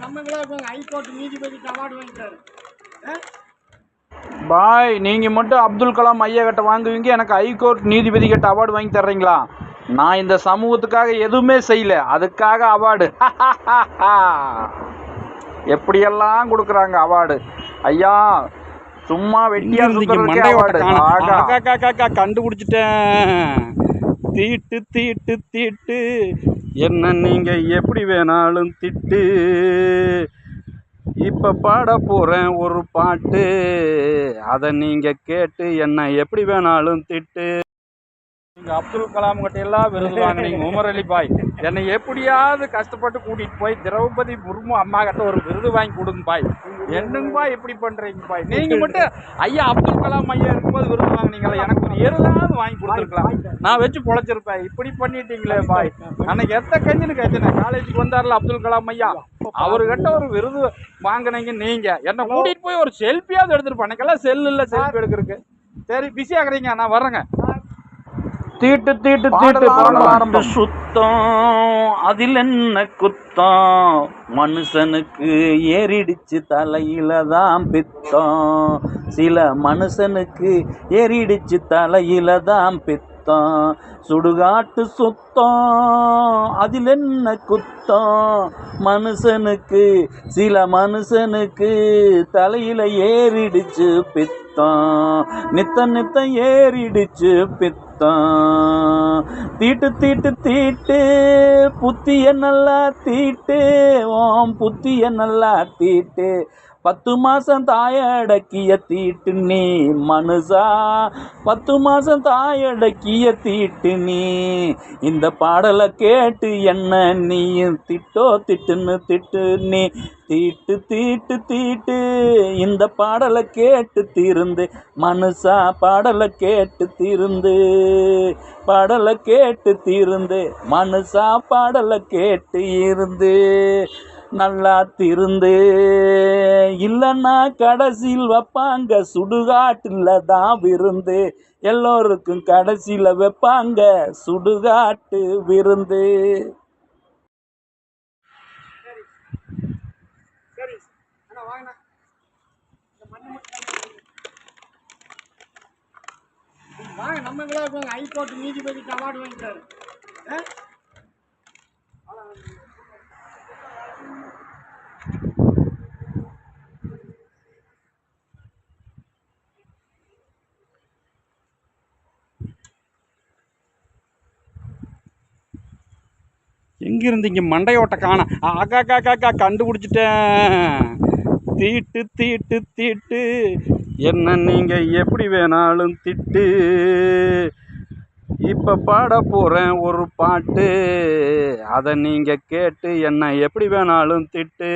நம்மங்களே இப்போ ஹைகோர்ட் நீதிபதிக்கு அவார்டு வாங்கிட்டாரு. பாய், நீங்கள் மட்டும் அப்துல் கலாம் ஐயா கிட்ட வாங்குவீங்க, எனக்கு ஹைகோர்ட் நீதிபதி கிட்ட அவார்டு வாங்கி தர்றீங்களா? நான் இந்த சமூகத்துக்காக எதுவுமே செய்யல, அதுக்காக அவார்டு. எப்படியெல்லாம் கொடுக்குறாங்க அவார்டு ஐயா. சும்மா வெட்டியா அவார்டு. கண்டுபிடிச்சிட்டேன். தீட்டு தீட்டு தீட்டு என்ன நீங்க எப்படி வேணாலும் திட்டு. இப்ப பாட போறேன் ஒரு பாட்டு, அதை நீங்க கேட்டு என்ன எப்படி வேணாலும் திட்டு. நீங்க அப்துல் கலாம் கிட்ட எல்லாம் விருது வாங்கினீங்க. உமர் அலி பாய், என்னை எப்படியாவது கஷ்டப்பட்டு கூட்டிட்டு போய் திரௌபதி முர்மு அம்மா கிட்ட ஒரு விருது வாங்கி கொடுங்க பாய். என்னங்க பாய் இப்படி பண்றீங்க பாய்? நீங்க மட்டும் ஐயா அப்துல் கலாம் ஐயா இருக்கும்போது விருது வாங்கினீங்களா? எனக்கு ஒரு எருதாவது வாங்கி கொடுத்துருக்கலாம், நான் வச்சு பொழைச்சிருப்பேன். இப்படி பண்ணிட்டீங்களே பாய். அன்னைக்கு எத்த கஞ்சின்னு கேட்டேன். காலேஜுக்கு வந்தார்ல அப்துல் கலாம் ஐயா, அவர்கிட்ட ஒரு விருது வாங்கினீங்க. நீங்க என்ன கூட்டிட்டு போய் ஒரு செல்ஃபியாவது எடுத்துட்டு அன்னைக்கெல்லாம் செல் இல்ல செல்ஃபி எடுக்கிறதுக்கு. சரி, பிஸி ஆகுறீங்க, நான் வர்றேங்க. தீட்டு தீட்டு தீட்டு சுத்தம், அதில் என்ன குத்தம்? மனுஷனுக்கு ஏறிடுச்சு தலையில தான் பித்தம். சில மனுஷனுக்கு ஏறிடுச்சு தலையில தான் பித்தம். சுடுகாட்டு சுத்தம், அதில் என்ன குத்தம்? மனுஷனுக்கு சில மனுஷனுக்கு தலையில ஏறிடுச்சு பித்தம். நித்த நித்த ஏறிடுச்சு பித்தம். தீட்டு தீட்டு தீட்டு புத்திய நல்லா தீட்டு, ஓம் புத்திய நல்லா தீட்டு. 10 மாசம் தாயடக்கிய தீட்டு நீ மனுஷா, 10 மாசம் தாயடக்கிய தீட்டு நீ. இந்த பாடலை கேட்டு என்ன நீயும் திட்டோ திட்டுன்னு திட்டு நீ. தீட்டு தீட்டு தீட்டு இந்த பாடலை கேட்டு தீருந்து மனுஷா, பாடலை கேட்டு தீருந்து, பாடலை கேட்டு தீருந்து மனுஷா, பாடலை கேட்டு இருந்து நல்லா திருந்து. இல்லைன்னா கடைசியில் வைப்பாங்க சுடுகாட்டுல தான் விருந்து. எல்லோருக்கும் கடைசியில் வைப்பாங்க சுடுகாட்டு விருந்து. வாங்க, நம்மங்களே இப்போ ஹைகோர்ட் நீதிபதிக்கு அவார்டு வாங்கிட்டாரு. எங்க இருந்தீங்க மண்டையோட்ட காண? ஆக்கா கண்டுபிடிச்சிட்டேன். தீட்டு தீட்டு தீட்டு என்ன நீங்க எப்படி வேணாலும் திட்டு. இப்ப பாட போறேன் ஒரு பாட்டு, அதை நீங்க கேட்டு என்ன எப்படி வேணாலும் திட்டு.